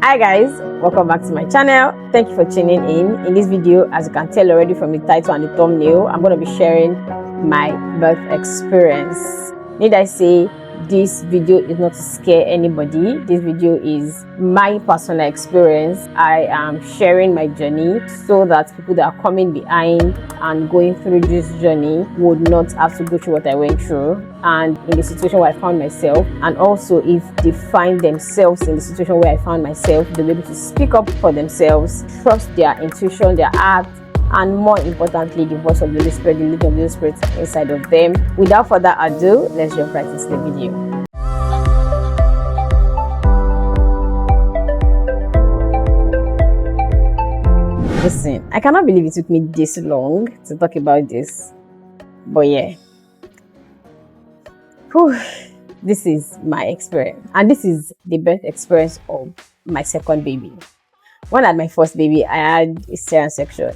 Hi guys, welcome back to my channel. Thank you for tuning in this video. As you can tell already from the title and the thumbnail, I'm going to be sharing my birth experience. Need I say, this video is not to scare anybody. This video is my personal experience. I am sharing my journey so that people that are coming behind and going through this journey would not have to go through what I went through, and in the situation where I found myself. And also, if they find themselves in the situation where I found myself, they'll be able to speak up for themselves, trust their intuition, their heart, and more importantly, the voice of the Holy Spirit, the leading of the Holy Spirit inside of them. Without further ado, let's jump right into the video. Listen, I cannot believe it took me this long to talk about this, but yeah. Whew. This is my experience, and this is the birth experience of my second baby. When I had my first baby, I had a cesarean section.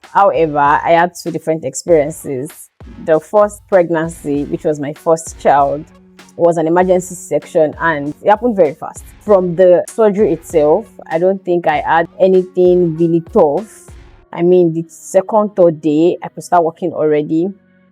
However, I had two different experiences. The first pregnancy, which was my first child, was an emergency section, and it happened very fast. From the surgery itself, I don't think I had anything really tough. I mean, the second, third day, I could start working already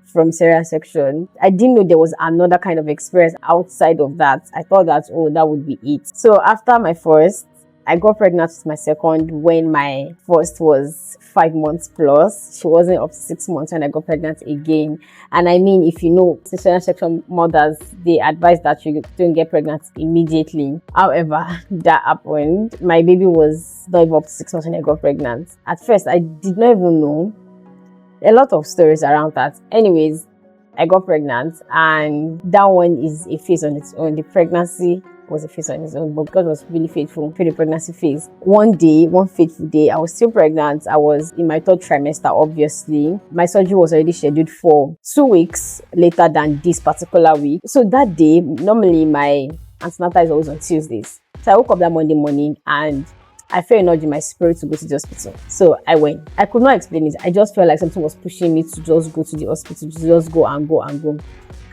from cesarean section. I didn't know there was another kind of experience outside of that. I thought that, oh, that would be it. So after my first, I got pregnant with my second when my first was 5 months plus. She wasn't up to 6 months when I got pregnant again. And I mean, if you know, cesarean section mothers, they advise that you don't get pregnant immediately. However, that happened. My baby was not even up to 6 months when I got pregnant. At first, I did not even know. A lot of stories around that. Anyways, I got pregnant, and that one is a phase on its own. The pregnancy was a phase on its own, but God was really faithful through the pregnancy phase. One fateful day, I was still pregnant. I was in my third trimester, obviously. My surgery was already scheduled for 2 weeks later than this particular week. So that day, normally my antenatal is always on Tuesdays. So I woke up that Monday morning and I felt nudge in my spirit to go to the hospital. So I went. I could not explain it. I just felt like something was pushing me to just go to the hospital, to just go and go and go.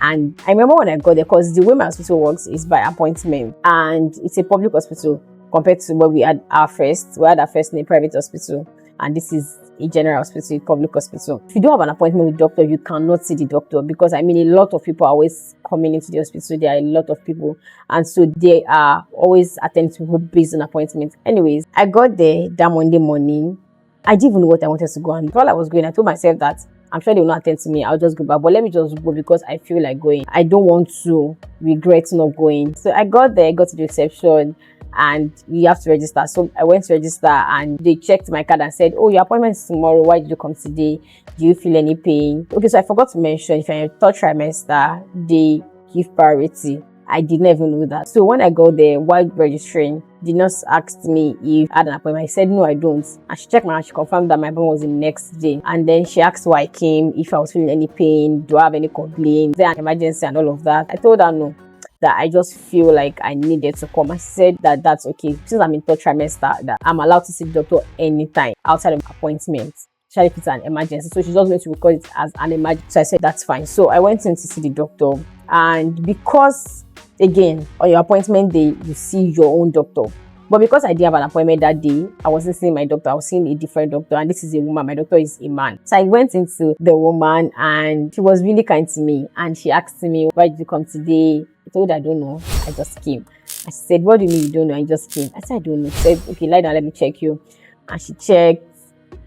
And I remember when I got there, because the way my hospital works is by appointment, and it's a public hospital compared to where we had our first. We had our first in a private hospital, and this is a general hospital, a public hospital. If you don't have an appointment with the doctor, you cannot see the doctor, because I mean, a lot of people are always coming into the hospital. There are a lot of people, and so they are always attending to people based on appointments. Anyways, I got there that Monday morning. I didn't even know what I wanted to go, and while I was going, I told myself that I'm sure they will not attend to me. I'll just go back, but let me just go because I feel like going. I don't want to regret not going. So I got there, got to the reception, and you have to register. So I went to register, and they checked my card and said, oh, your appointment is tomorrow. Why did you come today? Do you feel any pain? Okay, so I forgot to mention, if you're in your third trimester, they give priority. I did not even know that. So when I got there, while registering, the nurse asked me if I had an appointment. I said, no, I don't. And she checked my hand. She confirmed that my appointment was the next day. And then she asked why I came, if I was feeling any pain, do I have any complaints, is there an emergency and all of that. I told her no, that I just feel like I needed to come. I said that that's okay. Since I'm in third trimester, that I'm allowed to see the doctor anytime outside of appointments, especially if it's an emergency. So she's just going to record it as an emergency. So I said, that's fine. So I went in to see the doctor. And because, again, on your appointment day, you see your own doctor. But because I didn't have an appointment that day, I wasn't seeing my doctor. I was seeing a different doctor, and this is a woman. My doctor is a man. So I went into the woman, and she was really kind to me. And she asked me, why did you come today? I told her, I don't know. I just came. And she said, what do you mean you don't know? I just came. I said, I don't know. She said, okay, lie down, let me check you. And she checked.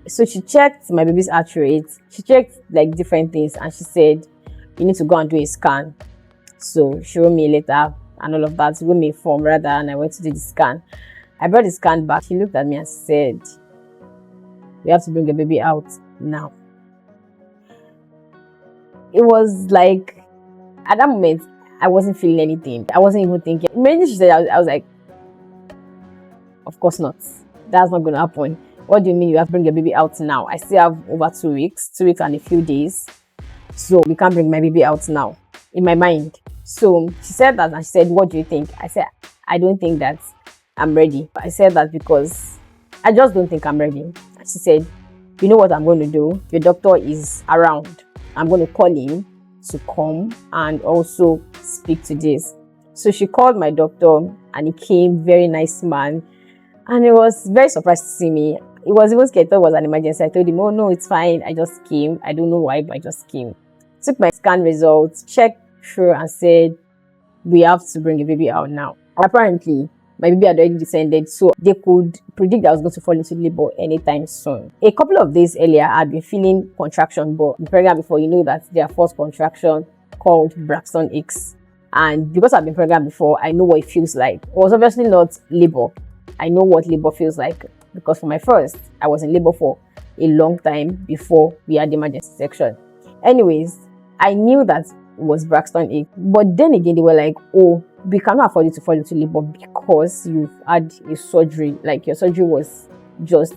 So she checked my baby's heart rate. She checked like different things, and she said, you need to go and do a scan. So she wrote me a letter and all of that. She wrote me a form rather, and I went to do the scan. I brought the scan back. She looked at me and said, we have to bring the baby out now. It was like, at that moment, I wasn't feeling anything. I wasn't even thinking. Immediately she said, I was like, of course not. That's not going to happen. What do you mean you have to bring the baby out now? I still have over 2 weeks, 2 weeks and a few days. So we can't bring my baby out now. In my mind. So she said that, and she said, what do you think? I said, I don't think that I'm ready. I said that because I just don't think I'm ready. And she said, you know what I'm going to do? Your doctor is around. I'm going to call him to come and also speak to this. So she called my doctor, and he came, very nice man. And he was very surprised to see me. He was even scared. I thought it was an emergency. I told him, oh no, it's fine. I just came. I don't know why, but I just came. Took my scan results, checked through and said, we have to bring the baby out now. Apparently, my baby had already descended, so they could predict that I was going to fall into labor anytime soon. A couple of days earlier, I had been feeling contraction, but in pregnant before, you know that their first contraction called Braxton Hicks. And because I've been pregnant before, I know what it feels like. It was obviously not labor. I know what labor feels like because for my first, I was in labor for a long time before we had the emergency section. Anyways, I knew that it was Braxton Hicks, but then again, they were like, oh, we cannot afford you to fall into labor because you've had a surgery. Like your surgery was just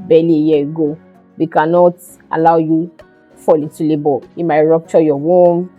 barely a year ago. We cannot allow you fall into labor. It might rupture your womb.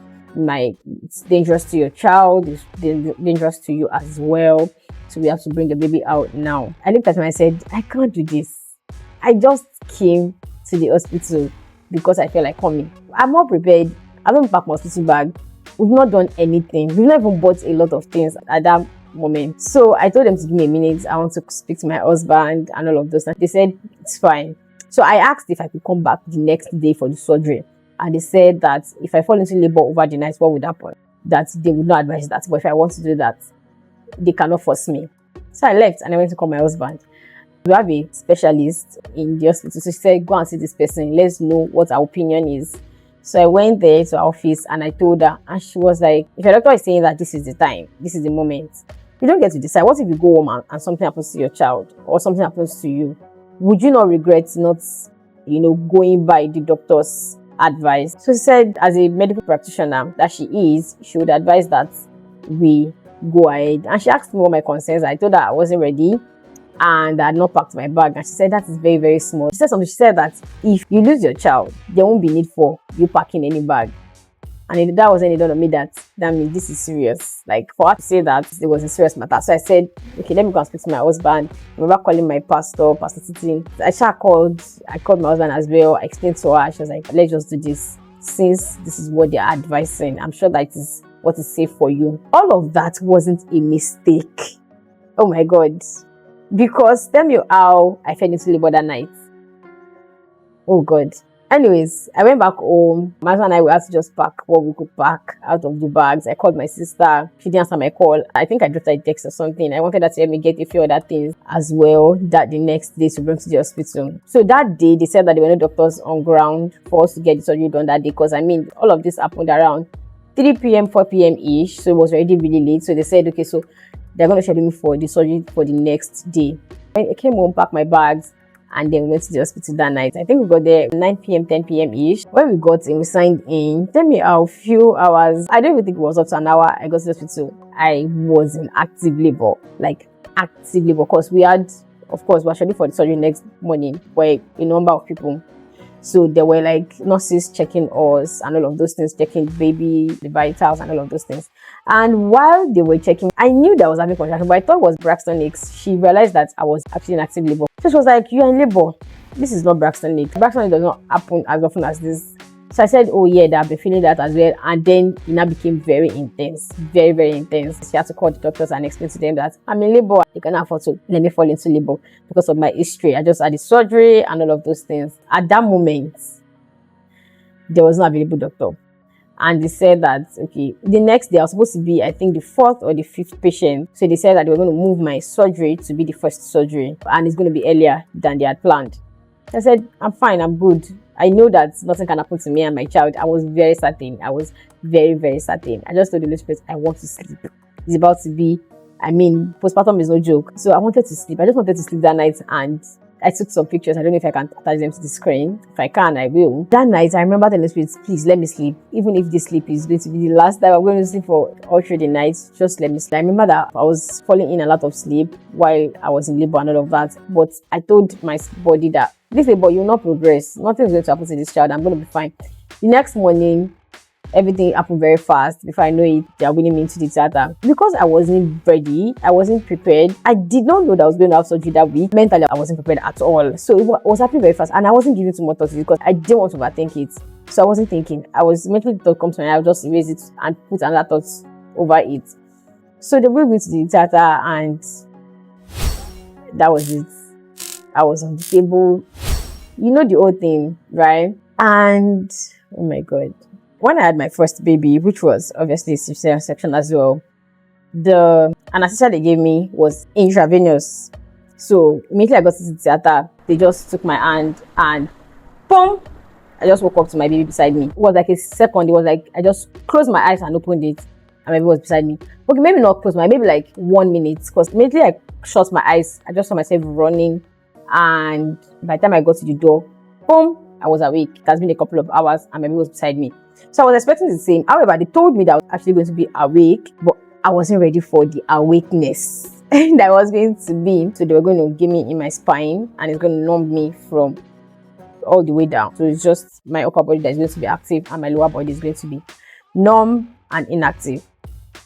It's dangerous to your child. It's dangerous to you as well. So we have to bring the baby out now. I looked at him and I said, I can't do this. I just came to the hospital because I felt like coming. I'm not prepared. I don't pack my hospital bag. We've not done anything. We've not even bought a lot of things at that moment. So I told them to give me a minute. I want to speak to my husband and all of those. And they said, it's fine. So I asked if I could come back the next day for the surgery. And they said that if I fall into labor over the night, what would happen? That they would not advise that. But if I want to do that, they cannot force me. So I left and I went to call my husband. We have a specialist in the hospital. So she said, go and see this person. Let's know what her opinion is. So I went there to her office and I told her, and she was like, if your doctor is saying that this is the time, this is the moment, you don't get to decide. What if you go home and something happens to your child or something happens to you? Would you not regret not, going by the doctor's advice? So she said, as a medical practitioner that she is, she would advise that we go ahead. And she asked me what my concerns are. I told her I wasn't ready and I had not packed my bag. And she said that is very, very small. She said something. She said that if you lose your child, there won't be need for you packing any bag. And that was when it dawned on me that means this is serious. Like for her to say that it was a serious matter. So I said, okay, let me go and speak to my husband. I remember calling my pastor Titi. I called my husband as well. I explained to her. She was like, let's just do this. Since this is what they're advising, I'm sure that is what is safe for you. All of that wasn't a mistake. Oh my God. Because tell me how I fell into labor that night. Oh God. Anyways, I went back home. My husband and I, we had to just pack what we could pack out of the bags. I called my sister. She didn't answer my call. I think I dropped her a text or something. I wanted her to help me get a few other things as well that the next day to bring to the hospital. So that day, they said that there were no doctors on ground for us to get the surgery done that day. Because all of this happened around 3 p.m., 4 p.m. ish. So it was already really late. So they said, okay, so they're going to schedule me for the surgery for the next day. I came home, packed my bags, and then went to the hospital that night. I think we got there 9 p.m., 10 p.m. ish. When we got in, we signed in. Tell me how few hours, I don't even think it was up to an hour, I got to the hospital. I was in active labor, because we were scheduled for the surgery next morning for a number of people. So there were nurses checking us and all of those things, checking the baby, the vitals and all of those things. And while they were checking, I knew that I was having contraction, but I thought it was Braxton Hicks. She realized that I was actually in active labor. So she was like, you're in labor. This is not Braxton Hicks. Braxton Hicks does not happen as often as this. So I said, oh yeah, that I've been feeling that as well. And then it now became very intense, very, very intense. She had to call the doctors and explain to them that I'm in labor. They cannot afford to let me fall into labor because of my history. I just had the surgery and all of those things. At that moment, there was no available doctor. And they said that, okay, the next day I was supposed to be, I think, the 4th or the 5th patient. So they said that they were going to move my surgery to be the first surgery. And it's going to be earlier than they had planned. I said, I'm fine, I'm good. I know that nothing can happen to me and my child. I was very certain. I was very, very certain. I just told the Holy Spirit, I want to sleep. It's about to be, postpartum is no joke. So I wanted to sleep. I just wanted to sleep that night and I took some pictures. I don't know if I can attach them to the screen. If I can, I will. That night, I remember telling the Spirit, please let me sleep. Even if this sleep is going to be the last time I'm going to sleep for all through the night, just let me sleep. I remember that I was falling in a lot of sleep while I was in labor and all of that. But I told my body that this labor, you will not progress. Nothing is going to happen to this child. I'm going to be fine. The next morning, everything happened very fast. Before I know it, they are winning me into the theater. Because I wasn't ready, I wasn't prepared. I did not know that I was going to have surgery that week. Mentally, I wasn't prepared at all. So it was happening very fast. And I wasn't giving too much thought to it because I didn't want to overthink it. So I wasn't thinking. I was mentally thought comes to me, I'll just erase it and put another thought over it. So they brought me to the theater and That was it. I was on the table. You know the whole thing, right? And oh my god. When I had my first baby, which was obviously a cesarean section as well, the anesthesia they gave me was intravenous. So immediately I got to the theater, they just took my hand and boom, I just woke up to my baby beside me. It was like a second. It was like I just closed my eyes and opened it, and my baby was beside me. Okay, maybe not close my, maybe like 1 minute, because immediately I shut my eyes, I just saw myself running, and by the time I got to the door, boom, I was awake. It has been a couple of hours, and my baby was beside me. So I was expecting the same. However, they told me that I was actually going to be awake, but I wasn't ready for the awakeness that I was going to be. So they were going to give me in my spine, and it's going to numb me from all the way down. So it's just my upper body that is going to be active, and my lower body is going to be numb and inactive.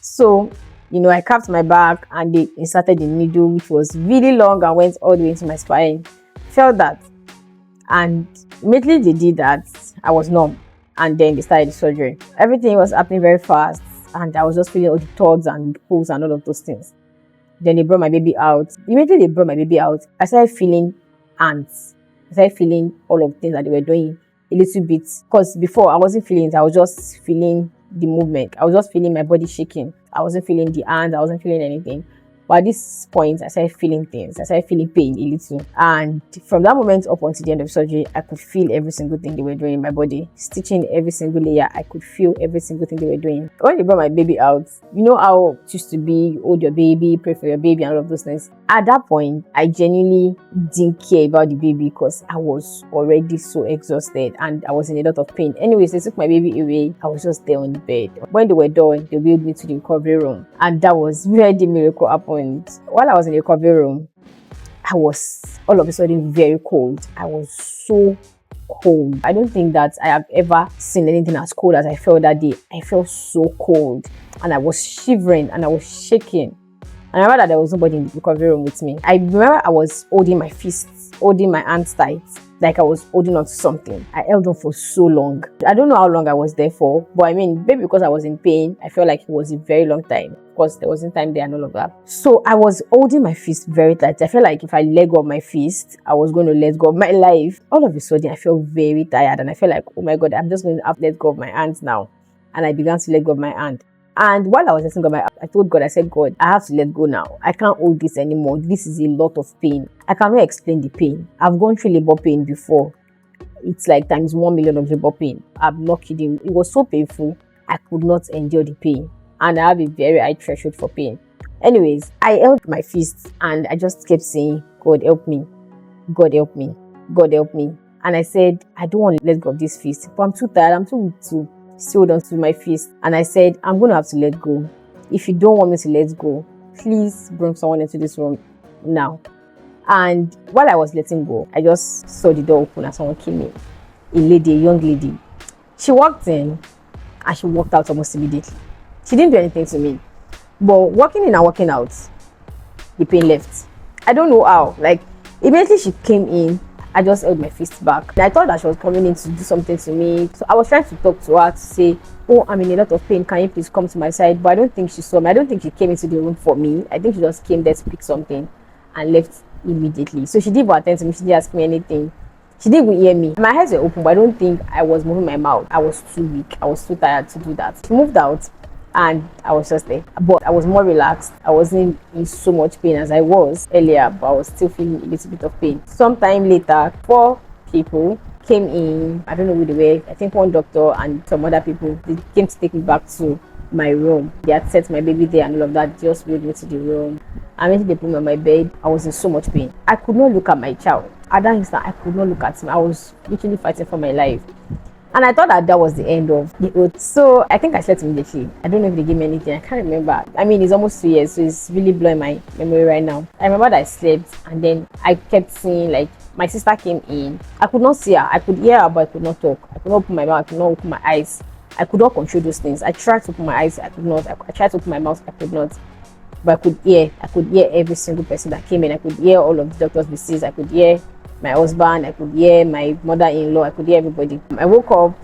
So, I capped my back, and they inserted the needle, which was really long and went all the way into my spine. Felt that, and immediately they did that, I was numb, and then they started the surgery. Everything was happening very fast, and I was just feeling all the tugs and pulls and all of those things. Then they brought my baby out. Immediately they brought my baby out, I started feeling ants. I started feeling all of the things that they were doing a little bit, because before I wasn't feeling it. I was just feeling the movement. I was just feeling my body shaking. I wasn't feeling the hands. I wasn't feeling anything. But at this point, I started feeling things. I started feeling pain a little. And from that moment up until the end of surgery, I could feel every single thing they were doing in my body. Stitching every single layer, I could feel every single thing they were doing. When they brought my baby out, you know how it used to be, hold your baby, pray for your baby, and all of those things. At that point, I genuinely didn't care about the baby, because I was already so exhausted and I was in a lot of pain. Anyways, they took my baby away. I was just there on the bed. When they were done, they wheeled me to the recovery room. And that was where the miracle happened. While I was in the recovery room, I was all of a sudden very cold. I was so cold. I don't think that I have ever seen anything as cold as I felt that day. I felt so cold, and I was shivering and I was shaking. And I remember that there was nobody in the recovery room with me. I remember I was holding my fists, holding my hands tight, like I was holding on to something. I held on for so long. I don't know how long I was there for, but maybe because I was in pain, I felt like it was a very long time. Of course, there wasn't time there and all of that. So I was holding my fist very tight. I felt like if I let go of my fist, I was going to let go of my life. All of a sudden, I felt very tired, and I felt like, oh my God, I'm just going to have to let go of my hands now. And I began to let go of my hand. And while I was letting go of my hand, I told God, I said, God, I have to let go now. I can't hold this anymore. This is a lot of pain. I cannot explain the pain. I've gone through labor pain before. It's like times 1 million of labor pain. I'm not kidding. It was so painful. I could not endure the pain. And I have a very high threshold for pain. Anyways, I held my fist and I just kept saying, God help me. God help me. God help me. And I said, I don't want to let go of this fist. But I'm too tired. I'm too weak to still hold on to my fist. And I said, I'm going to have to let go. If you don't want me to let go, please bring someone into this room now. And while I was letting go, I just saw the door open and someone came in. A lady, a young lady. She walked in and she walked out almost immediately. She didn't do anything to me. But walking in and walking out, the pain left. I don't know how. Like, immediately she came in, I just held my fist back. I thought that she was coming in to do something to me. So I was trying to talk to her to say, oh, I'm in a lot of pain. Can you please come to my side? But I don't think she saw me. I don't think she came into the room for me. I think she just came there to pick something and left immediately. So she didn't even attend to me. She didn't ask me anything. She didn't even hear me. My eyes were open, but I don't think I was moving my mouth. I was too weak. I was too tired to do that. She moved out and I was just there. But I was more relaxed. I wasn't in so much pain as I was earlier, but I was still feeling a little bit of pain. Sometime later, 4 people came in. I don't know who they were. I think one doctor and some other people. They came to take me back to my room. They had set my baby there and all of that. Just wheeled me to the room. And when they put me on my bed, I was in so much pain. I could not look at my child. At that instant, I could not look at him. I was literally fighting for my life. And I thought that was the end of the oath. So I think I slept immediately. I don't know if they gave me anything. I can't remember. It's almost 2 years, so it's really blowing my memory right now. I remember that I slept, and then I kept seeing, like, my sister came in. I could not see her. I could hear her, but I could not talk. I could not open my mouth. I could not open my eyes. I could not control those things. I tried to open my eyes. I could not. I tried to open my mouth. I could not. But I could hear. I could hear every single person that came in. I could hear all of the doctors' visits. I could hear my husband. I could hear my mother-in-law. I could hear everybody. I woke up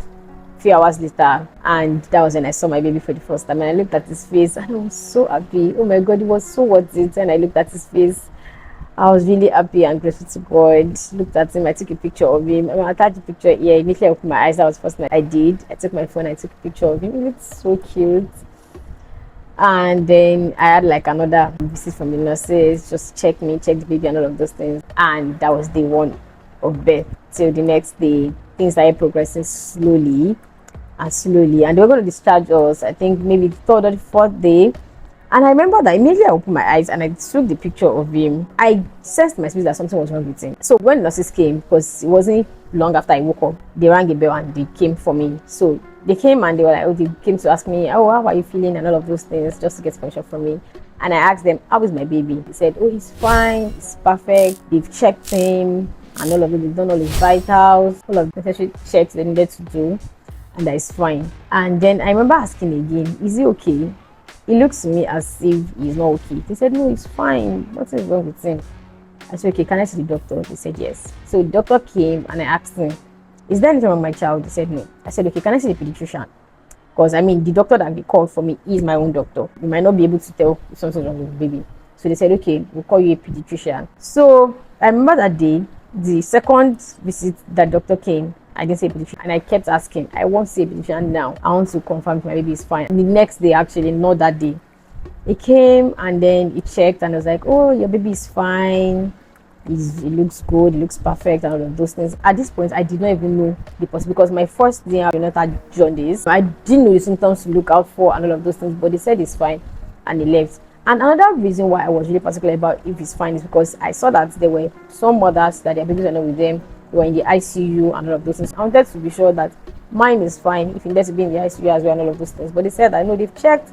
a few hours later, and that was when I saw my baby for the first time. And I looked at his face, and I was so happy. Oh my God, it was so worth it. And I looked at his face, I was really happy and grateful to God. Looked at him, I took a picture of him. I attached the picture here. Immediately I opened my eyes. That was the first thing I did. I took my phone, I took a picture of him. He looked so cute. And then I had like another visit from the nurses, just check me, check the baby, and all of those things. And that was day one of birth. Till the next day, things started progressing slowly and slowly. And they were going to discharge us, I think maybe the third or the fourth day. And I remember that immediately I opened my eyes and I took the picture of him. I sensed my spirit that something was wrong with him. So when nurses came, because it wasn't long after I woke up, they rang a bell and they came for me. So they came and they were like, oh, they came to ask me, oh, how are you feeling and all of those things, just to get permission from me. And I asked them, how is my baby? They said, oh, he's fine, he's perfect. They've checked him and all of it. They've done all his vitals, all of the necessary checks they needed to do, and that is fine. And then I remember asking again, is he okay? He looks to me as if he's not okay. They said, no, he's fine. Nothing's wrong with him. I said, okay, can I see the doctor? They said, yes. So the doctor came and I asked him, is there anything wrong with my child? They said, no. I said, okay, can I see the pediatrician? Because, I mean, the doctor that they called for me is my own doctor. You might not be able to tell if something's wrong with the baby. So they said, okay, we'll call you a pediatrician. So I remember that day, the second visit that doctor came, I didn't say pediatrician, and I kept asking, I want to see a pediatrician now. I want to confirm if my baby is fine. And the next day, actually, not that day, he came and then he checked and I was like, oh, your baby is fine. He looks good, he looks perfect, and all of those things. At this point, I did not even know the possibility, because my first day I not had jaundice. I didn't know the symptoms to look out for and all of those things, but they said it's fine and he left. And another reason why I was really particular about if it's fine is because I saw that there were some mothers that their babies were not with them, they were in the ICU and all of those things. I wanted to be sure that mine is fine if he needs to be in the ICU as well and all of those things. But they said, I know they've checked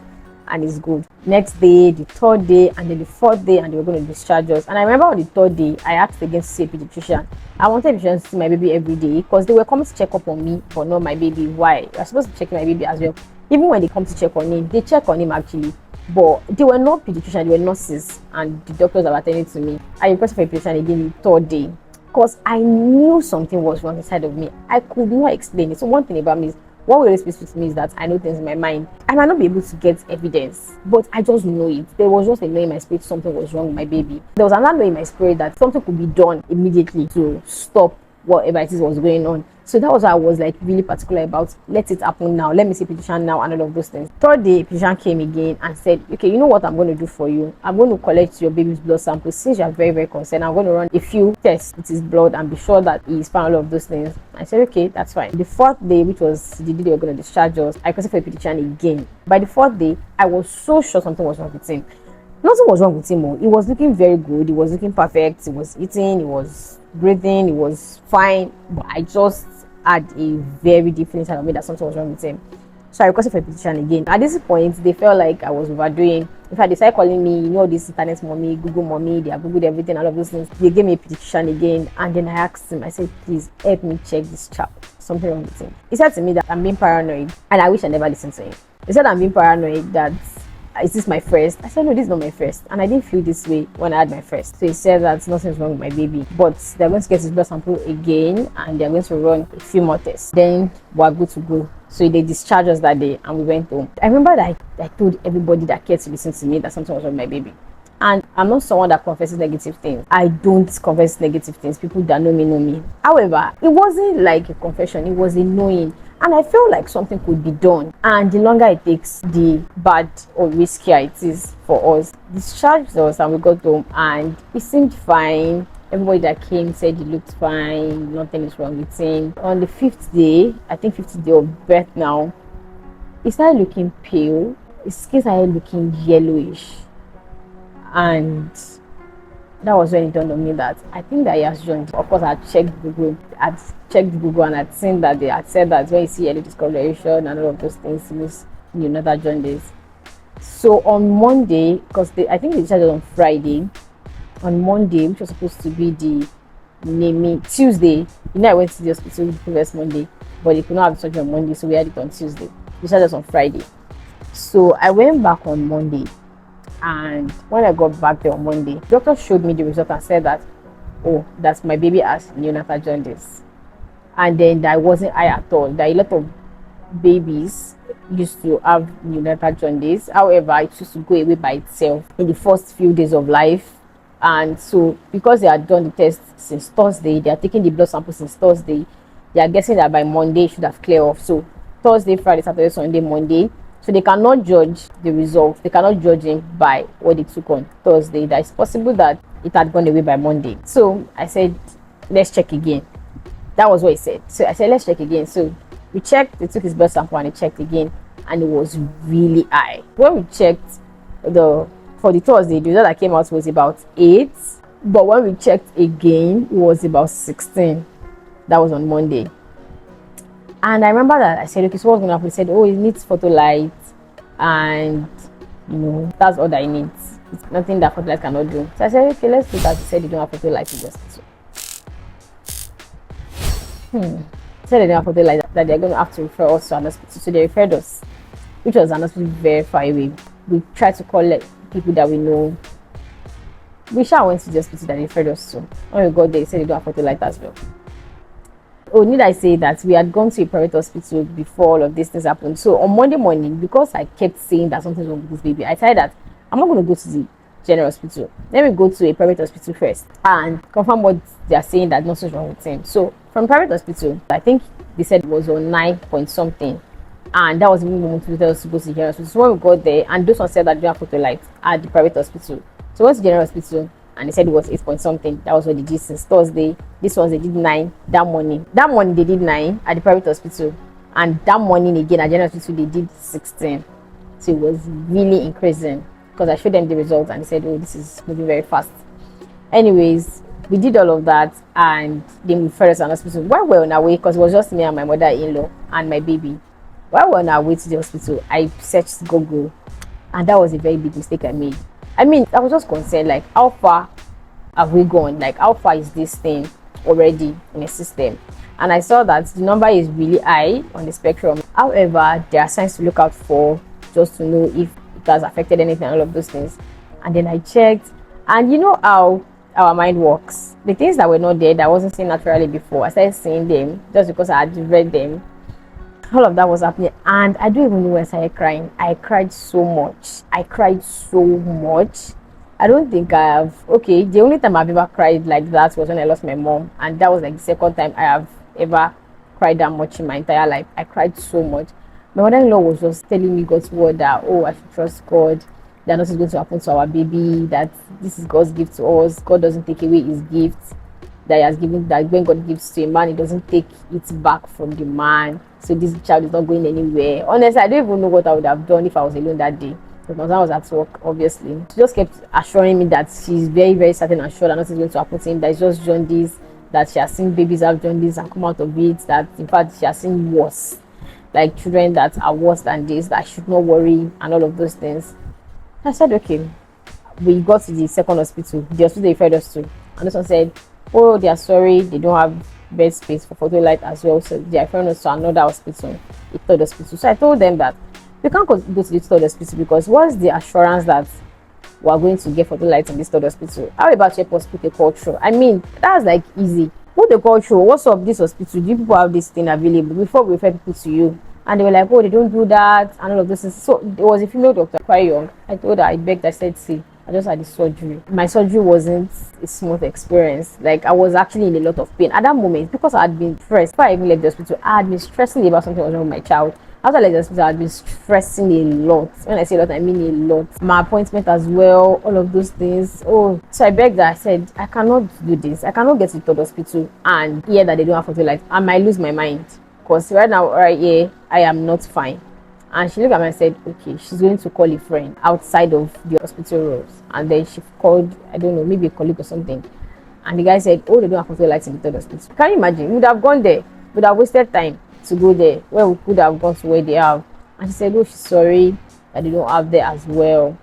and it's good. Next day, the third day, and then the fourth day, and they were going to discharge us. And I remember on the third day, I asked again to see a pediatrician. I wanted a pediatrician to see my baby every day because they were coming to check up on me, but not my baby. Why? You're supposed to check my baby as well. Even when they come to check on him, they check on him actually. But they were not pediatricians, they were nurses, and the doctors that were attending to me. I requested for a pediatrician again the third day because I knew something was wrong inside of me. I could not explain it. So one thing about me is, what really speaks with me is that I know things in my mind. I might not be able to get evidence, but I just know it. There was just a knowing in my spirit something was wrong with my baby. There was another knowing in my spirit that something could be done immediately to stop whatever it is was going on. So that was why I was like really particular about, let it happen now. Let me see pediatrician now and all of those things. Third day, pediatrician came again and said, okay, you know what I'm going to do for you? I'm going to collect your baby's blood samples. Since you're very, very concerned, I'm going to run a few tests with his blood and be sure that he's found all of those things. I said, okay, that's fine. The fourth day, which was the day they were going to discharge us, I requested for a pediatrician again. By the fourth day, I was so sure something was wrong with him. Nothing was wrong with him. He was looking very good. He was looking perfect. He was eating. He was breathing. He was fine. But I just had a very deep feeling inside of me that something was wrong with him. So I requested for a pediatrician again. At this point, they felt like I was overdoing. In fact, they started calling me, you know, this internet mommy, Google mommy. They have Googled everything, all of those things. They gave me a pediatrician again. And then I asked him, I said, please help me check this child. Something wrong with him. He said to me that I'm being paranoid. And I wish I never listened to him. He said I'm being paranoid, that is this my first? I said, no, this is not my first. And I didn't feel this way when I had my first. So he said that nothing's wrong with my baby. But they're going to get his blood sample again and they're going to run a few more tests. Then we're good to go. So they discharged us that day and we went home. I remember that I told everybody that cared to listen to me that something was wrong with my baby. And I'm not someone that confesses negative things. I don't confess negative things. People that know me know me. However, it wasn't like a confession. It was a knowing. And I felt like something could be done. And the longer it takes, the bad or riskier it is for us. Discharged us and we got home and it seemed fine. Everybody that came said he looked fine. Nothing is wrong with him. On the fifth day, I think 5th day of birth now, he started looking pale. His skin started looking yellowish. And that was when it dawned on me that I think that he has joined. Of course, I checked Google. And I'd seen that they had said that when you see early discoloration and all of those things, it was neonatal jaundice. So on Monday, because I think they decided on Friday, on Monday, which was supposed to be the naming Tuesday, I went to the hospital the previous Monday, but they could not have surgery on Monday, so we had it on Tuesday. They decided on Friday. So I went back on Monday. And when I got back there on Monday, the doctor showed me the result and said that, oh, that's my baby has neonatal jaundice. And then that wasn't I at all. That a lot of babies used to have neonatal jaundice. However, it used to go away by itself in the first few days of life. And so because they had done the test since Thursday, they are taking the blood sample since Thursday, they are guessing that by Monday it should have cleared off. So Thursday, Friday, Saturday, Sunday, Monday. So they cannot judge the results. They cannot judge him by what they took on Thursday. That it's possible that it had gone away by Monday. So I said, let's check again. That was what he said. So I said, let's check again. So we checked, they took his blood sample and they checked again, and it was really high. When we checked for the Thursday, the result that came out was about 8. But when we checked again, it was about 16. That was on Monday. And I remember that I said, okay, so what's going to happen? He said, oh, it needs photo light, and that's all that it needs. It's nothing that photo light cannot do. So I said, okay, let's do that. He said, you don't have photo light in the hospital. He said they don't have photo light, that they're going to have to refer us to an hospital. So they referred us, which was an hospital very far away. We tried to call people that we know. We went to the hospital that they referred us to. When we got there, they said they don't have photo light as well. Oh, need I say that we had gone to a private hospital before all of these things happened. So on Monday morning, because I kept saying that something's wrong with this baby, I decided that I'm not going to go to the general hospital. Let me go to a private hospital first and confirm what they are saying, that nothing's wrong with him. So from private hospital, I think they said it was on 9 point something, and that was the moment we told us to go to the general hospital. So when we got there, and those ones said that they don't have photo light at the private hospital. So we went to the general hospital, and they said it was 8 point something. That was what they did since Thursday. This ones they did 9 that morning. That morning they did 9 at the private hospital, and that morning again at general hospital they did 16. So it was really increasing, because I showed them the results and they said, oh, this is moving very fast. Anyways, we did all of that, and then we referred us to an hospital. While we were on our way, because it was just me and my mother-in-law and my baby, while we were on our way to the hospital, I searched Google, and that was a very big mistake I made. I mean, I was just concerned, like, how far have we gone? Like, how far is this thing already in the system? And I saw that the number is really high on the spectrum. However, there are signs to look out for, just to know if it has affected anything, all of those things. And then I checked, and you know how our mind works. The things that were not there, that I wasn't seeing naturally before, I started seeing them just because I had read them. All of that was happening, and I don't even know when I started crying. I cried so much. I don't think I have. Okay, the only time I've ever cried like that was when I lost my mom, and that was like the second time I have ever cried that much in my entire life. I cried so much. My mother-in-law was just telling me God's word that, oh, I should trust God, that nothing is going to happen to our baby, that this is God's gift to us. God doesn't take away his gifts that he has given, that when God gives to a man, he doesn't take it back from the man. So this child is not going anywhere. Honestly, I don't even know what I would have done if I was alone that day, because my mother was at work, obviously. She just kept assuring me that she's very, very certain and sure that nothing is going to happen to him, that it's just jaundice, that she has seen babies have jaundice and come out of it, that in fact she has seen worse, like children that are worse than this, that I should not worry, and all of those things. I said, okay. We got to the second hospital, the hospital they referred us to, and this one said, oh, they are sorry, they don't have bed space for photo light as well, so they are referring us to another hospital, a third hospital. So I told them that we can't go to the third hospital, because what's the assurance that we are going to get photo light in this third hospital? How about check us put a call through? I mean, that's like easy. Put the call through. What's up, this hospital? Do people have this thing available before we refer people to you? And they were like, oh, they don't do that, and all of this. So there was a female doctor, quite young. I told her, I begged, I said, see, I just had the surgery. My surgery wasn't a smooth experience. Like, I was actually in a lot of pain at that moment, because I had been stressed. Before I even left the hospital, I had been stressing about something was wrong with my child. After I left the hospital, I had been stressing a lot. When I say a lot, I mean a lot. My appointment as well, all of those things. Oh, so I begged her. I said, I cannot do this. I cannot get to the third hospital and hear that they don't have photo light. I might lose my mind, because right now, right here, I am not fine. And she looked at me and said, okay, she's going to call a friend outside of the hospital rooms. And then she called, I don't know, maybe a colleague or something. And the guy said, oh, they don't have photo lights in the third hospital. Can you imagine? We would have gone there. We would have wasted time to go there, where we could have gone to where they have. And she said, oh, she's sorry that they don't have there as well,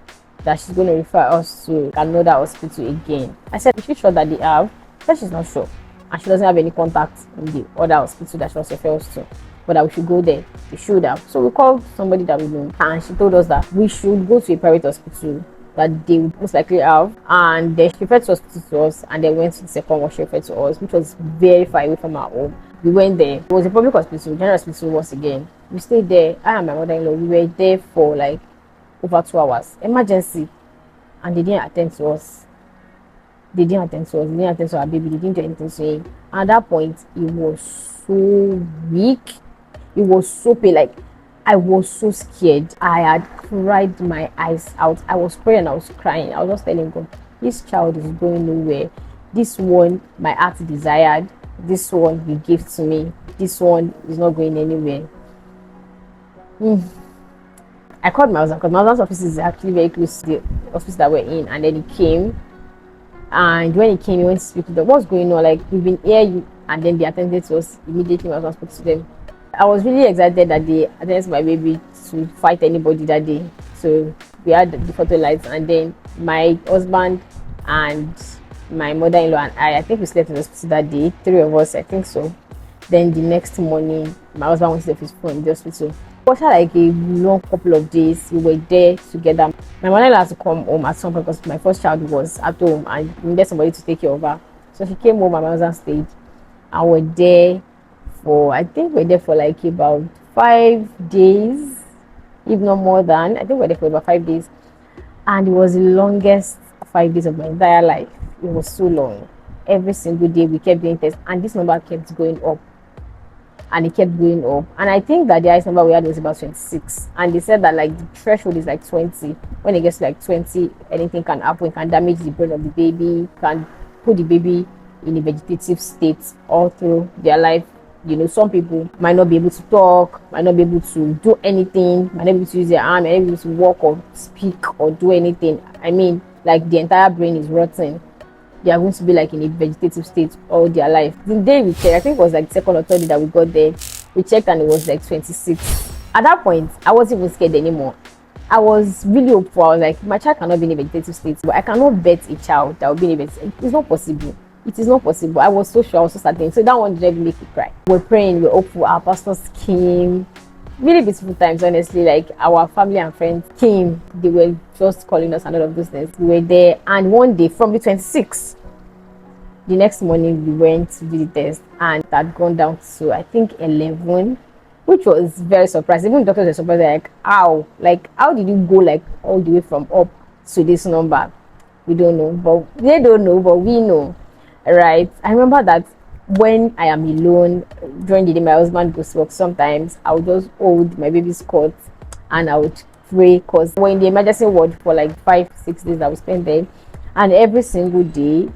that she's going to refer us to another hospital again. I said, is she sure that they have? She said she's not sure, and she doesn't have any contact in the other hospital that she was referred us to, but that we should go there. We should have. So we called somebody that we know, and she told us that we should go to a private hospital that they would most likely have. And then she referred to hospital to us, and then went to the second one she referred to us, which was very far away from our home. We went there. It was a public hospital, general hospital once again. We stayed there. I and my mother-in-law, we were there for like over 2 hours. Emergency, and they didn't attend to us. They didn't attend to us, they didn't attend to our baby, they didn't do anything to him. At that point, he was so weak, it was so pain, like I was so scared. I had cried my eyes out. I was praying, I was crying. I was just telling God, this child is going nowhere. This one my heart desired, this one he gave to me, this one is not going anywhere. I called my husband because my husband's office is actually very close to the office that we're in, and then he came. And when he came, he went to speak to them. What's going on? Like, we've been here, and then they attended to us immediately. My husband spoke to them. I was really excited that they attended to my baby to fight anybody that day. So we had the photo lights, and then my husband and my mother-in-law and I think we slept in the hospital that day. 3 of us, I think so. Then the next morning, my husband went to the hospital from the hospital. It was like a long couple of days. We were there together. My mother-in-law had to come home at some point because my first child was at home and we needed somebody to take care of her. So she came home and my husband stayed. And we're there for, I think we're there for like about 5 days, if not more than. I think we're there for about 5 days. And it was the longest 5 days of my entire life. It was so long. Every single day we kept doing tests, and this number kept going up. And it kept going up, and I think that the highest number we had was about 26, and they said that like the threshold is like 20. When it gets to like 20, anything can happen. It can damage the brain of the baby, can put the baby in a vegetative state all through their life. You know, some people might not be able to talk, might not be able to do anything, might not be able to use their arm, might not be able to walk or speak or do anything. I mean, like the entire brain is rotten. They are going to be like in a vegetative state all their life. The day we checked, I think it was like second or third day that we got there, we checked and it was like 26. At that point, I wasn't even scared anymore. I was really hopeful. I was like, my child cannot be in a vegetative state, but I cannot bet a child that will be in a vegetative. It's not possible. It is not possible. I was so sure, I was so certain. So that one didn't make me cry. We're praying, we're hopeful. Our pastors came. Really beautiful times, honestly. Like, our family and friends came, they were just calling us and all of those things. We were there, and one day from the 26th, the next morning we went to do the test, and it had gone down to I think 11, which was very surprising. Even the doctors were surprised, like how did you go like all the way from up to this number? We don't know, but they don't know, but we know, right? I remember that when I am alone during the day, my husband goes to work. Sometimes I would just hold my baby's cot and I would pray, because we're in the emergency ward for like 5-6 days that we spent there, and every single day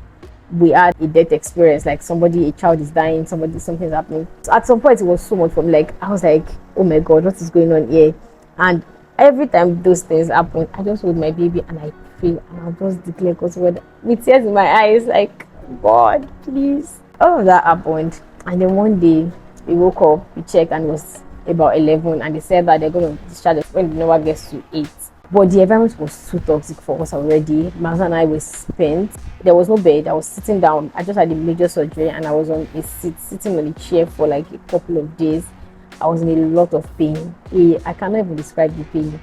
we had a death experience. Like, a child is dying, something's happening. So at some point it was so much for me. Like, I was like, oh my God, what is going on here? And every time those things happen, I just hold my baby and I pray, and I'll just declare God's word with tears in my eyes, like, God, please. All of that happened, and then one day we woke up, we checked, and it was about 11, and they said that they're going to discharge us when the number gets to 8. But the environment was too toxic for us already. My husband and I were spent. There was no bed. I was sitting down. I just had a major surgery, and I was on a seat, sitting on a chair for like a couple of days. I was in a lot of pain. I cannot even describe the pain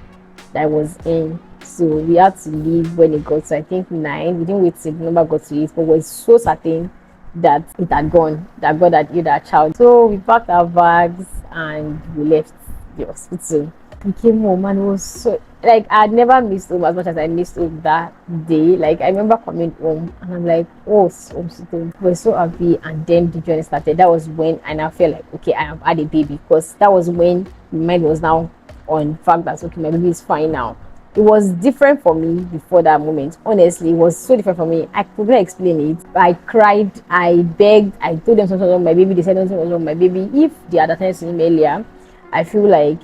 that I was in. So we had to leave when it got to, I think, 9. We didn't wait till the number got to 8, but we were so certain that it had gone, that God had healed our child. So we packed our bags and we left the hospital. We came home, and it was so, like, I had never missed home as much as I missed home that day. Like, I remember coming home and I'm like, oh, we're so happy. And then the journey started. That was when I now felt like, okay, I have had a baby, because that was when my mind was now on the fact that, okay, my baby is fine now. It was different for me before that moment. Honestly, it was so different for me. I couldn't explain it. I cried, I begged, I told them something was wrong with my baby. They said something was wrong with my baby. If they had attended to him earlier, I feel like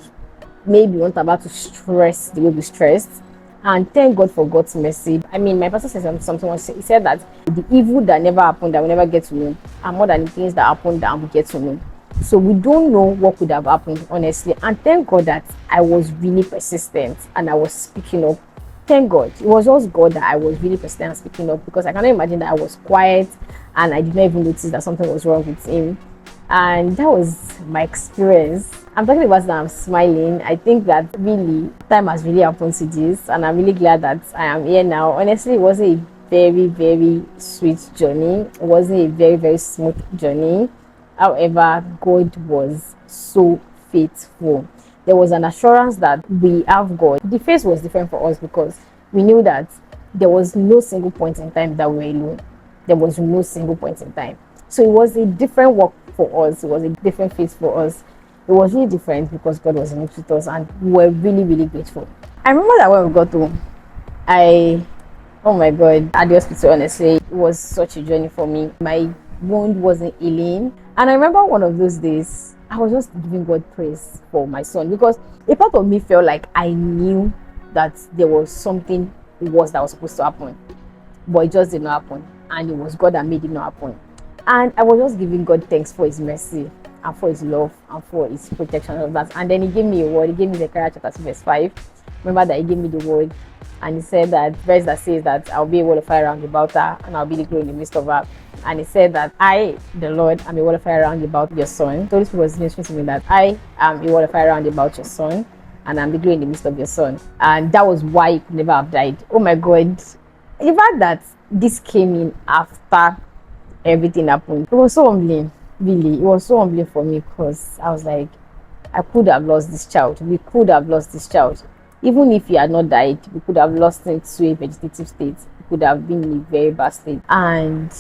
maybe we're not about to stress the way we stressed. And thank God for God's mercy. I mean, my pastor said something. He said that the evil that never happened, that we never get to know, are more than the things that happened that we get to know. So we don't know what could have happened, honestly. And thank God that I was really persistent and I was speaking up. Thank God. It was just God that I was really persistent and speaking up, because I cannot imagine that I was quiet and I did not even notice that something was wrong with him. And that was my experience. I'm talking about that, I'm smiling. I think that really time has really happened to this, and I'm really glad that I am here now. Honestly, it wasn't a very, very sweet journey. It wasn't a very, very smooth journey. However, God was so faithful. There was an assurance that we have God. The phase was different for us because we knew that there was no single point in time that we were alone. There was no single point in time. So it was a different work for us. It was a different phase for us. It was really different because God was in it with us, and we were really, really grateful. I remember that when we got home, I, oh my God, at the hospital, honestly, it was such a journey for me. My wound wasn't healing. And I remember one of those days, I was just giving God praise for my son, because a part of me felt like I knew that there was something worse that was supposed to happen, but it just did not happen. And it was God that made it not happen. And I was just giving God thanks for his mercy and for his love and for his protection of that. And then he gave me a word. He gave me Zechariah chapter 2 verse 5. Remember that he gave me the word, and he said that verse that says that I'll be a wall of fire round about her, and I'll be the glory in the midst of her. And he said that I, the Lord, am a wall of fire round about your son. So this was ministering to me that I am a wall of fire round about your son, and I'm the glory in the midst of your son. And that was why he could never have died. Oh my God. The fact that this came in after everything happened, it was so humbling. Really, it was so humbling for me, because I was like, I could have lost this child. We could have lost this child. Even if he had not died, we could have lost him to a vegetative state. He could have been in a very bad state. And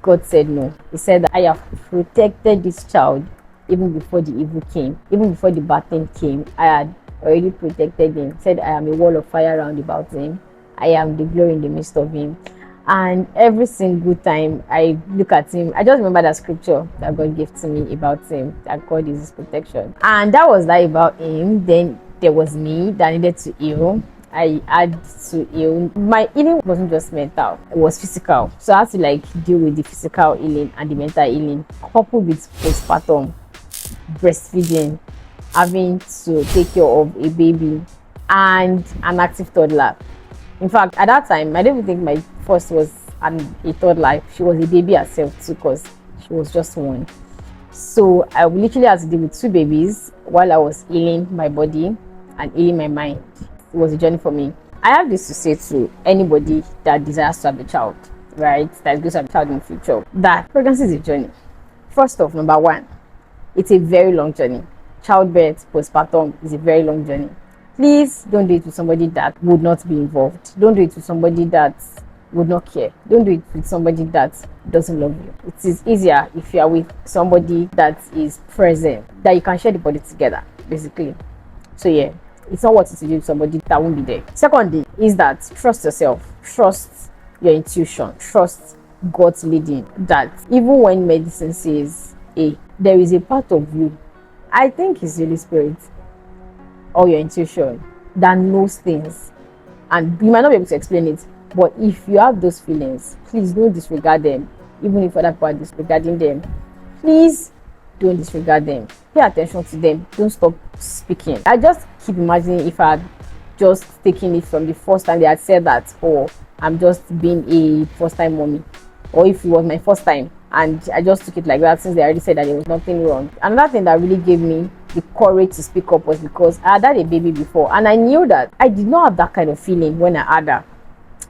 God said no. He said that I have protected this child even before the evil came. Even before the bad thing came, I had already protected him. He said I am a wall of fire round about him. I am the glory in the midst of him. And every single time I look at him, I just remember that scripture that God gave to me about him, that God is his protection. And that was that about him. Then there was me that needed to heal. I had to heal. My healing wasn't just mental, it was physical. So I had to deal with the physical healing and the mental healing, coupled with postpartum, breastfeeding, having to take care of a baby and an active toddler. In fact, at that time, I don't even think my first was a toddler. She was a baby herself too, because she was just one. So I literally had to deal with two babies while I was healing my body and healing my mind. It was a journey for me. I have this to say to anybody that desires to have a child, right? That is going to have a child in the future. That pregnancy is a journey. First off, number one, it's a very long journey. Childbirth, postpartum is a very long journey. Please don't do it with somebody that would not be involved. Don't do it with somebody that would not care. Don't do it with somebody that doesn't love you. It is easier if you are with somebody that is present, that you can share the body together, basically. So yeah, it's not worth it to do with somebody that won't be there. Secondly, is that trust yourself, trust your intuition, trust God's leading. That even when medicine says A, there is a part of you, I think it's Holy Spirit or your intuition, that knows things, and you might not be able to explain it, but if you have those feelings, please don't disregard them. Even if other people are disregarding them, please don't disregard them. Pay attention to them. Don't stop speaking. I just keep imagining if I had just taken it from the first time they had said that, or I'm just being a first time mommy, or if it was my first time and I just took it like that, since they already said that there was nothing wrong. Another thing that really gave me the courage to speak up was because I had a baby before, and I knew that I did not have that kind of feeling when I had her.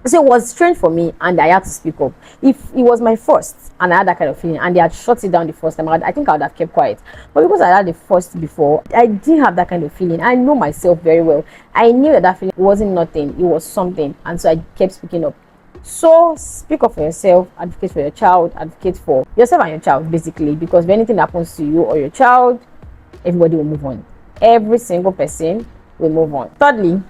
So it was strange for me, and I had to speak up. If it was my first and I had that kind of feeling and they had shut it down the first time, I think I would have kept quiet. But because I had the first before, I didn't have that kind of feeling. I know myself very well. I knew that feeling wasn't nothing, it was something, and so I kept speaking up. So speak up for yourself, advocate for your child, advocate for yourself and your child, basically, because if anything happens to you or your child, everybody will move on. Every single person will move on. Thirdly,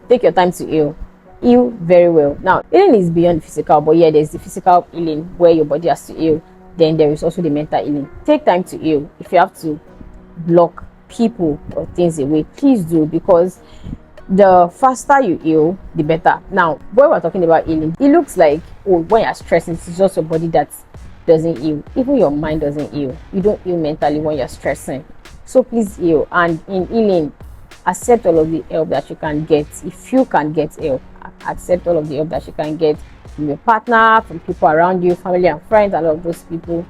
take your time to heal. Heal very well. Now, healing is beyond physical, but yeah, there's the physical healing where your body has to heal. Then there is also the mental healing. Take time to heal. If you have to block people or things away, please do, because the faster you heal, the better. Now, when we're talking about healing, it looks like, oh, when you're stressing, it's just your body that doesn't heal. Even your mind doesn't heal. You don't heal mentally when you're stressing. So please heal. And in healing, accept all of the help that you can get. If you can get help, accept all of the help that you can get from your partner, from people around you, family and friends, and all of those people.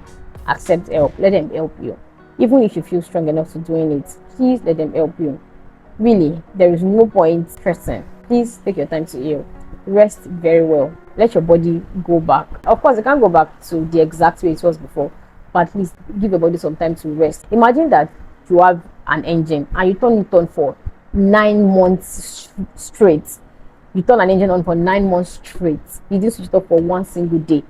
Accept help. Let them help you. Even if you feel strong enough to doing it, please let them help you. Really, there is no point stressing. Please take your time to heal. Rest very well. Let your body go back. Of course, it can't go back to the exact way it was before, but at least give your body some time to rest. Imagine that you have an engine and you turn it on for 9 months straight. You turn an engine on for 9 months straight. You didn't switch it off for one single day.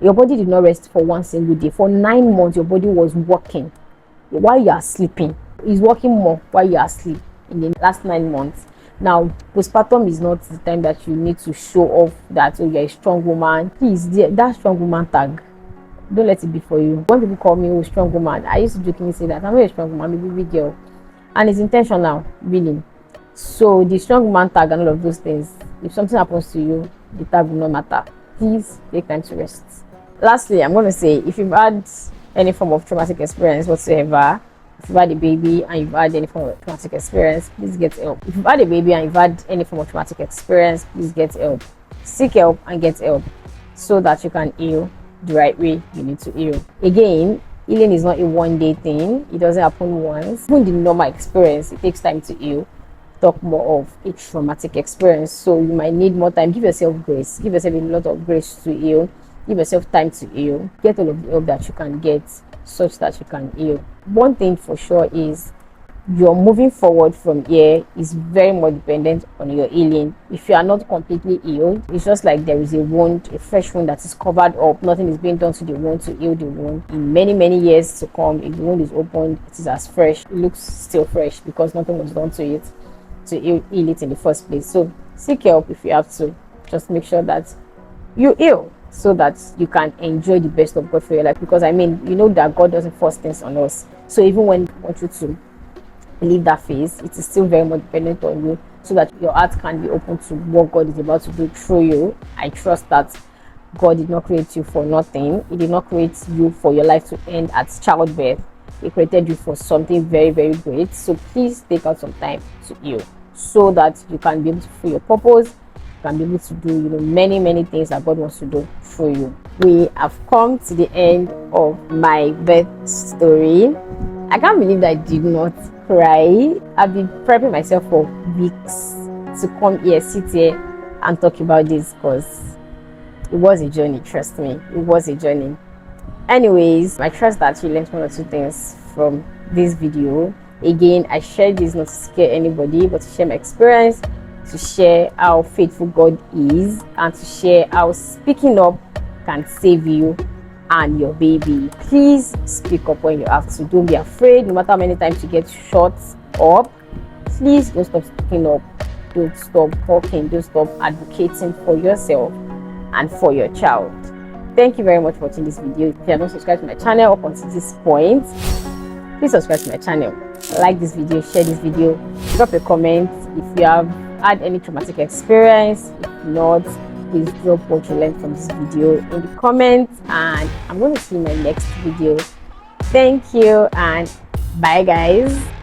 Your body did not rest for one single day. For 9 months, your body was working while you are sleeping. It's working more while you are asleep in the last 9 months. Now, postpartum is not the time that you need to show off that, oh, you're a strong woman. Please, that strong woman tag, don't let it be for you. When people call me, oh, strong woman, I used to jokingly say that I'm not a strong woman, I'm a big girl. And it's intentional, really. So the strong woman tag and all of those things, if something happens to you, the tag will not matter. Please take time to rest. Lastly, I'm going to say, if you've had any form of traumatic experience whatsoever, if you've had a baby and you've had any form of traumatic experience, please get help. If you've had a baby and you've had any form of traumatic experience, please get help. Seek help and get help so that you can heal the right way you need to heal. Again, healing is not a one-day thing. It doesn't happen once. Even the normal experience, it takes time to heal. Talk more of a traumatic experience, so you might need more time. Give yourself grace. Give yourself a lot of grace to heal. Give yourself time to heal. Get all of the help that you can get such that you can heal. One thing for sure is your moving forward from here is very much dependent on your healing. If you are not completely healed, it's just like there is a wound, a fresh wound that is covered up. Nothing is being done to the wound to heal the wound. In many years to come, if the wound is opened, it is as fresh. It looks still fresh because nothing was done to it to heal it in the first place. So seek help if you have to. Just make sure that you heal so that you can enjoy the best of God for your life. Because I mean, you know that God doesn't force things on us. So even when He wants you to leave that phase, it is still very much dependent on you, so that your heart can be open to what God is about to do through you. I trust that God did not create you for nothing. He did not create you for your life to end at childbirth. He created you for something very great. So please take out some time to heal, so that you can be able to fulfill your purpose. You can be able to do, many things that God wants to do through you. We have come to the end of my birth story. I can't believe that I did not cry. I've been prepping myself for weeks to come here, sit here and talk about this, because it was a journey. Trust me, it was a journey. Anyways, I trust that you learned one or two things from this video. Again, I share this not to scare anybody, but to share my experience, to share how faithful God is, and to share how speaking up can save you and your baby. Please speak up when you have to. Don't be afraid. No matter how many times you get shut up, please don't stop speaking up. Don't stop talking. Don't stop advocating for yourself and for your child. Thank you very much for watching this video. If you have not subscribed to my channel up until this point, please subscribe to my channel. Like this video, share this video, drop a comment if you have had any traumatic experience. If not, please drop what you learned from this video in the comments, and I'm going to see you in my next video. Thank you and bye guys.